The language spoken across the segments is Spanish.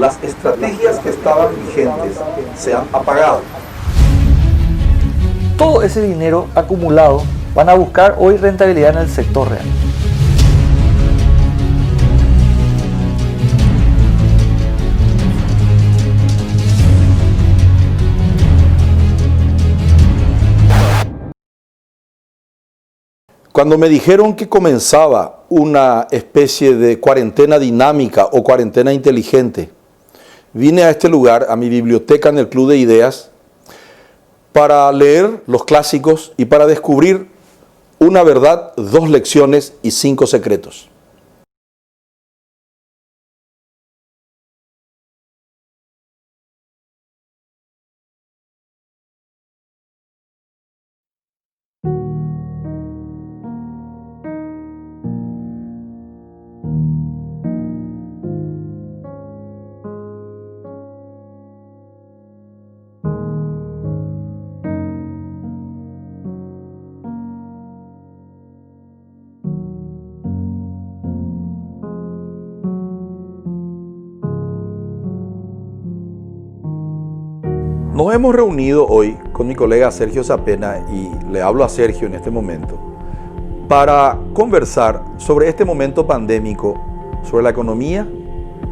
las estrategias que estaban vigentes se han apagado. Todo ese dinero acumulado van a buscar hoy rentabilidad en el sector real. Cuando me dijeron que comenzaba una especie de cuarentena dinámica o cuarentena inteligente, vine a este lugar, a mi biblioteca en el Club de Ideas, para leer los clásicos y para descubrir una verdad, 2 lecciones y 5 secretos. Nos hemos reunido hoy con mi colega Sergio Zapena, y le hablo a Sergio en este momento, para conversar sobre este momento pandémico, sobre la economía,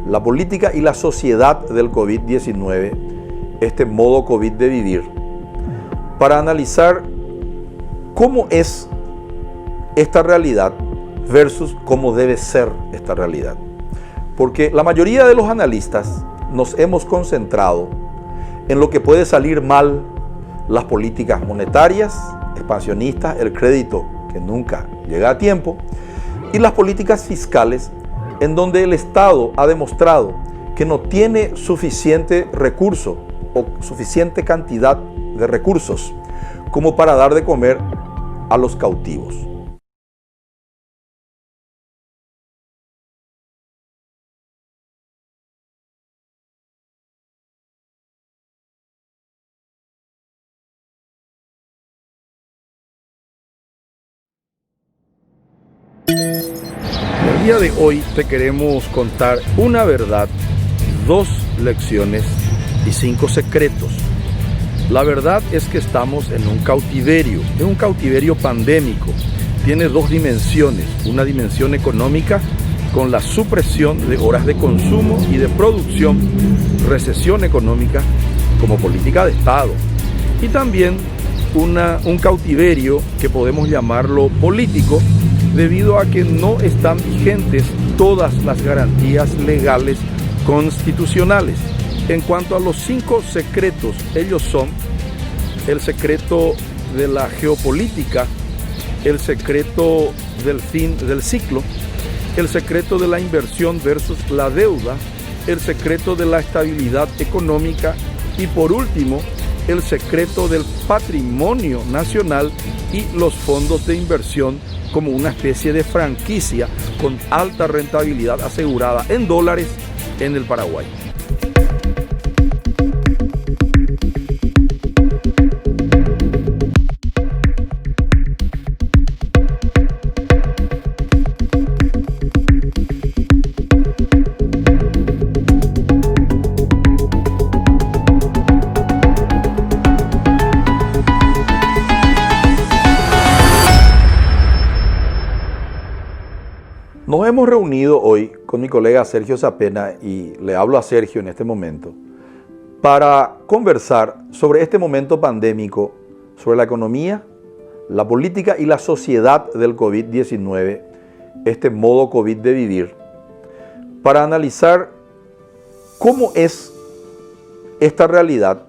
la política y la sociedad del COVID-19, este modo COVID de vivir, para analizar cómo es esta realidad versus cómo debe ser esta realidad. Porque la mayoría de los analistas nos hemos concentrado en lo que puede salir mal: las políticas monetarias, expansionistas, el crédito que nunca llega a tiempo, y las políticas fiscales, en donde el Estado ha demostrado que no tiene suficiente recurso o suficiente cantidad de recursos como para dar de comer a los cautivos. El día de hoy te queremos contar una verdad, 2 lecciones y 5 secretos. La verdad es que estamos en un cautiverio, es un cautiverio pandémico. Tiene 2 dimensiones, una dimensión económica con la supresión de horas de consumo y de producción, recesión económica como política de Estado, y también un cautiverio que podemos llamarlo político, debido a que no están vigentes todas las garantías legales constitucionales. En cuanto a los 5 secretos, ellos son el secreto de la geopolítica, el secreto del fin del ciclo, el secreto de la inversión versus la deuda, el secreto de la estabilidad económica y, por último, el secreto del patrimonio nacional y los fondos de inversión como una especie de franquicia con alta rentabilidad asegurada en dólares en el Paraguay. Nos hemos reunido hoy con mi colega Sergio Zapena, y le hablo a Sergio en este momento, para conversar sobre este momento pandémico, sobre la economía, la política y la sociedad del COVID-19, este modo COVID de vivir, para analizar cómo es esta realidad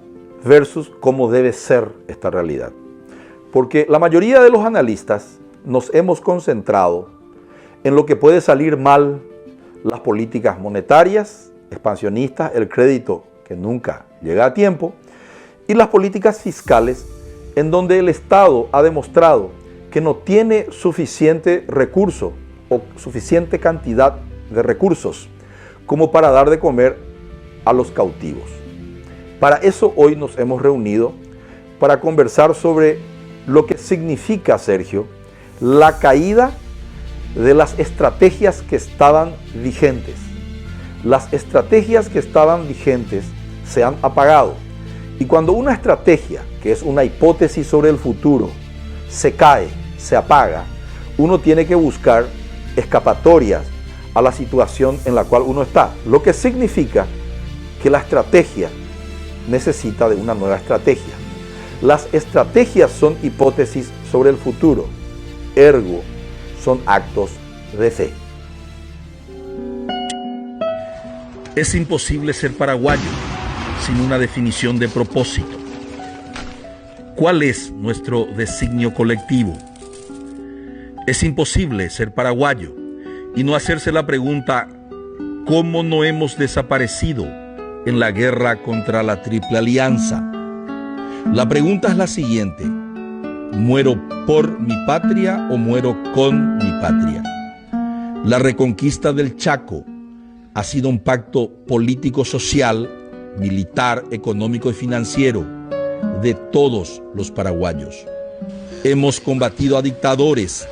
versus cómo debe ser esta realidad. Porque la mayoría de los analistas nos hemos concentrado en lo que puede salir mal: las políticas monetarias, expansionistas, el crédito que nunca llega a tiempo, y las políticas fiscales, en donde el Estado ha demostrado que no tiene suficiente recurso o suficiente cantidad de recursos como para dar de comer a los cautivos. Para eso hoy nos hemos reunido, para conversar sobre lo que significa, Sergio, la caída de las estrategias que estaban vigentes, las estrategias que estaban vigentes se han apagado. Y cuando una estrategia, que es una hipótesis sobre el futuro, se cae, se apaga, uno tiene que buscar escapatorias a la situación en la cual uno está. Lo que significa que la estrategia necesita de una nueva estrategia. Las estrategias son hipótesis sobre el futuro, ergo son actos de fe. Es imposible ser paraguayo sin una definición de propósito. ¿Cuál es nuestro designio colectivo? Es imposible ser paraguayo y no hacerse la pregunta: ¿cómo no hemos desaparecido en la guerra contra la Triple Alianza? La pregunta es la siguiente: ¿muero por mi patria o muero con mi patria? La reconquista del Chaco ha sido un pacto político-social, militar, económico y financiero de todos los paraguayos. Hemos combatido a dictadores.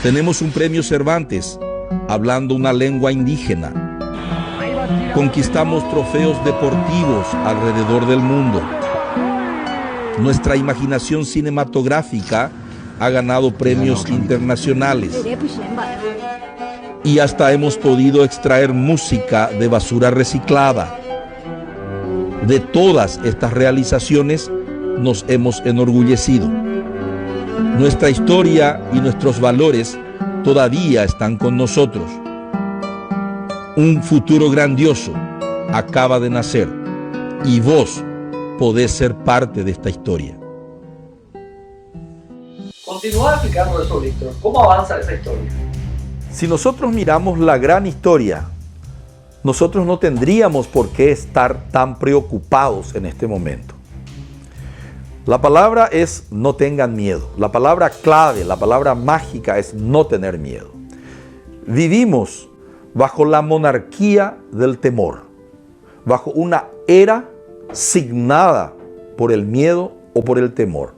Tenemos un premio Cervantes hablando una lengua indígena. Conquistamos trofeos deportivos alrededor del mundo. Nuestra imaginación cinematográfica ha ganado premios internacionales. Y hasta hemos podido extraer música de basura reciclada. De todas estas realizaciones nos hemos enorgullecido. Nuestra historia y nuestros valores todavía están con nosotros. Un futuro grandioso acaba de nacer y vos podés ser parte de esta historia. Continúa explicando eso, Víctor. ¿Cómo avanza esa historia? Si nosotros miramos la gran historia, nosotros no tendríamos por qué estar tan preocupados en este momento. La palabra es no tengan miedo. La palabra clave, la palabra mágica es no tener miedo. Vivimos bajo la monarquía del temor, bajo una era signada por el miedo o por el temor.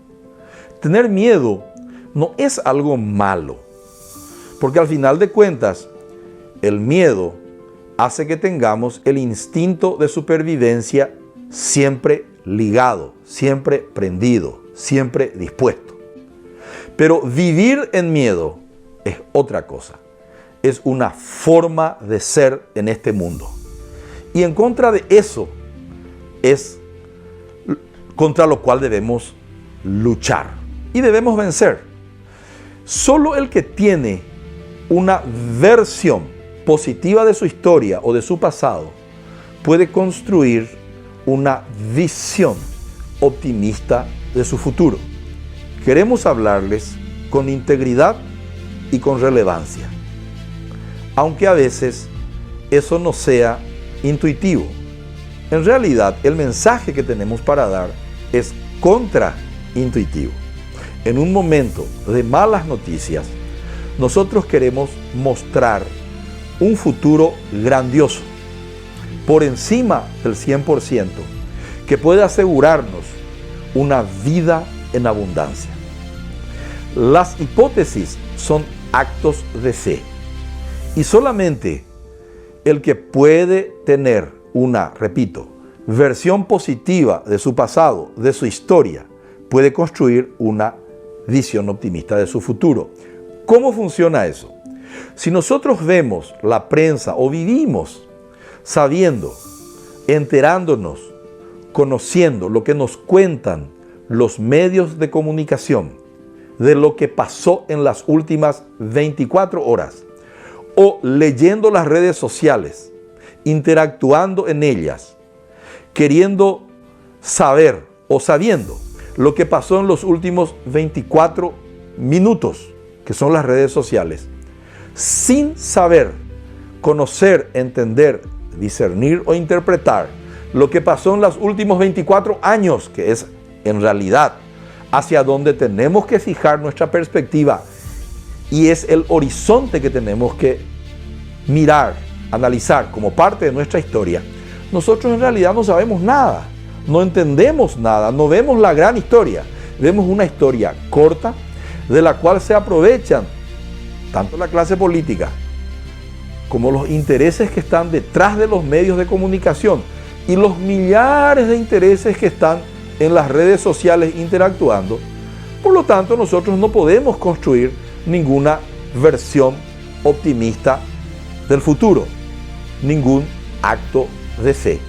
Tener miedo no es algo malo, porque al final de cuentas, el miedo hace que tengamos el instinto de supervivencia siempre ligado, siempre prendido, siempre dispuesto. Pero vivir en miedo es otra cosa. Es una forma de ser en este mundo. Y en contra de eso es contra lo cual debemos luchar y debemos vencer. Solo el que tiene una versión positiva de su historia o de su pasado puede construir una visión optimista de su futuro. Queremos hablarles con integridad y con relevancia, aunque a veces eso no sea intuitivo. En realidad, el mensaje que tenemos para dar es contraintuitivo. En un momento de malas noticias, nosotros queremos mostrar un futuro grandioso, por encima del 100%, que puede asegurarnos una vida en abundancia. Las hipótesis son actos de fe, y solamente el que puede tener una, repito, versión positiva de su pasado, de su historia, puede construir una visión optimista de su futuro. ¿Cómo funciona eso? Si nosotros vemos la prensa o vivimos sabiendo, enterándonos, conociendo lo que nos cuentan los medios de comunicación de lo que pasó en las últimas 24 horas, o leyendo las redes sociales, interactuando en ellas, queriendo saber o sabiendo lo que pasó en los últimos 24 minutos, que son las redes sociales, sin saber, conocer, entender, discernir o interpretar lo que pasó en los últimos 24 años, que es en realidad hacia donde tenemos que fijar nuestra perspectiva y es el horizonte que tenemos que mirar, analizar como parte de nuestra historia. Nosotros en realidad no sabemos nada, no entendemos nada, no vemos la gran historia, vemos una historia corta de la cual se aprovechan tanto la clase política como los intereses que están detrás de los medios de comunicación y los millares de intereses que están en las redes sociales interactuando. Por lo tanto, nosotros no podemos construir ninguna versión optimista del futuro, ningún acto de fe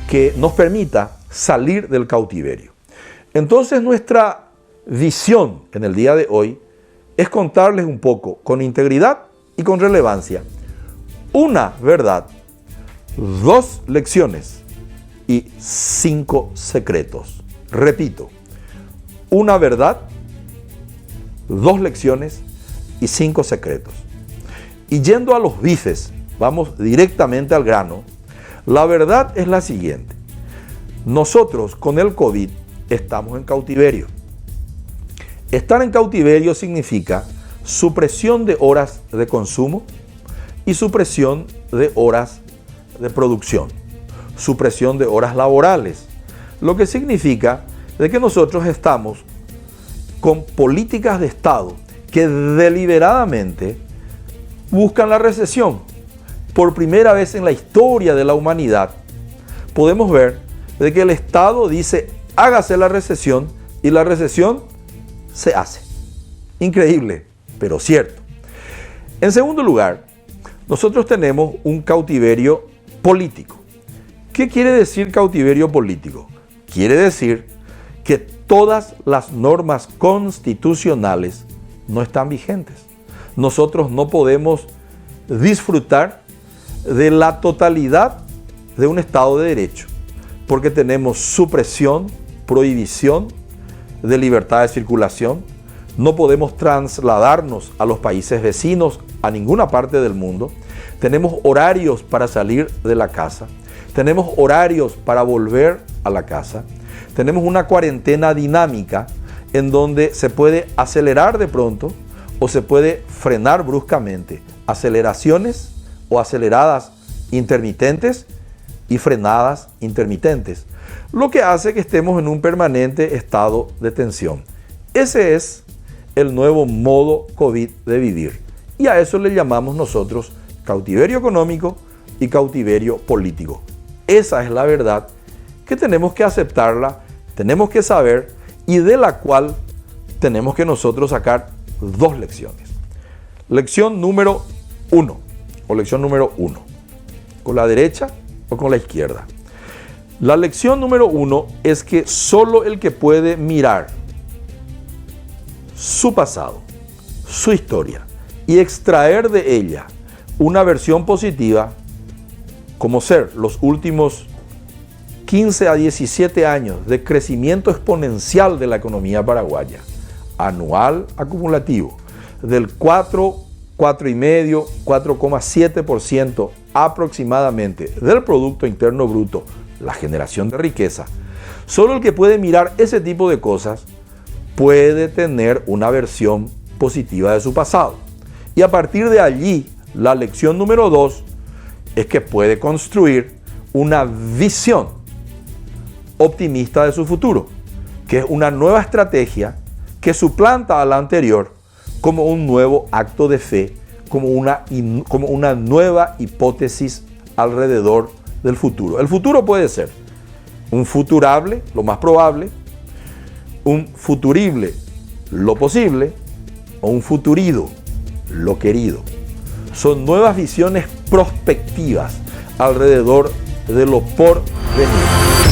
que nos permita salir del cautiverio. Entonces, nuestra visión en el día de hoy es contarles un poco, con integridad y con relevancia, una verdad, 2 lecciones y 5 secretos. Repito, una verdad, 2 lecciones y 5 secretos. Y yendo a los bifes, vamos directamente al grano. La verdad es la siguiente: nosotros con el COVID estamos en cautiverio. Estar en cautiverio significa supresión de horas de consumo y supresión de horas de producción, supresión de horas laborales, lo que significa de que nosotros estamos con políticas de Estado que deliberadamente buscan la recesión. Por primera vez en la historia de la humanidad podemos ver de que el Estado dice hágase la recesión y la recesión se hace. Increíble, pero cierto. En segundo lugar, nosotros tenemos un cautiverio político. ¿Qué quiere decir cautiverio político? Quiere decir que todas las normas constitucionales no están vigentes. Nosotros no podemos disfrutar de la totalidad de un Estado de Derecho, porque tenemos supresión, prohibición de libertad de circulación. No podemos trasladarnos a los países vecinos, a ninguna parte del mundo. Tenemos horarios para salir de la casa. Tenemos horarios para volver a la casa. Tenemos una cuarentena dinámica en donde se puede acelerar de pronto o se puede frenar bruscamente. Aceleraciones o aceleradas intermitentes y frenadas intermitentes, lo que hace que estemos en un permanente estado de tensión. Ese es el nuevo modo COVID de vivir, y a eso le llamamos nosotros cautiverio económico y cautiverio político. Esa es la verdad que tenemos que aceptarla, tenemos que saber, y de la cual tenemos que nosotros sacar 2 lecciones. Lección número 1, o lección número 1, con la derecha o con la izquierda. La lección número 1 es que solo el que puede mirar su pasado, su historia, y extraer de ella una versión positiva, como ser los últimos 15 a 17 años de crecimiento exponencial de la economía paraguaya, anual acumulativo, del 4,5, 4,7% aproximadamente del Producto Interno Bruto, la generación de riqueza. Solo el que puede mirar ese tipo de cosas puede tener una versión positiva de su pasado. Y a partir de allí, la lección número 2 es que puede construir una visión optimista de su futuro, que es una nueva estrategia que suplanta a la anterior como un nuevo acto de fe, como una nueva hipótesis alrededor del futuro. El futuro puede ser un futurable, lo más probable, un futurible, lo posible, o un futurido, lo querido. Son nuevas visiones prospectivas alrededor de lo por venir.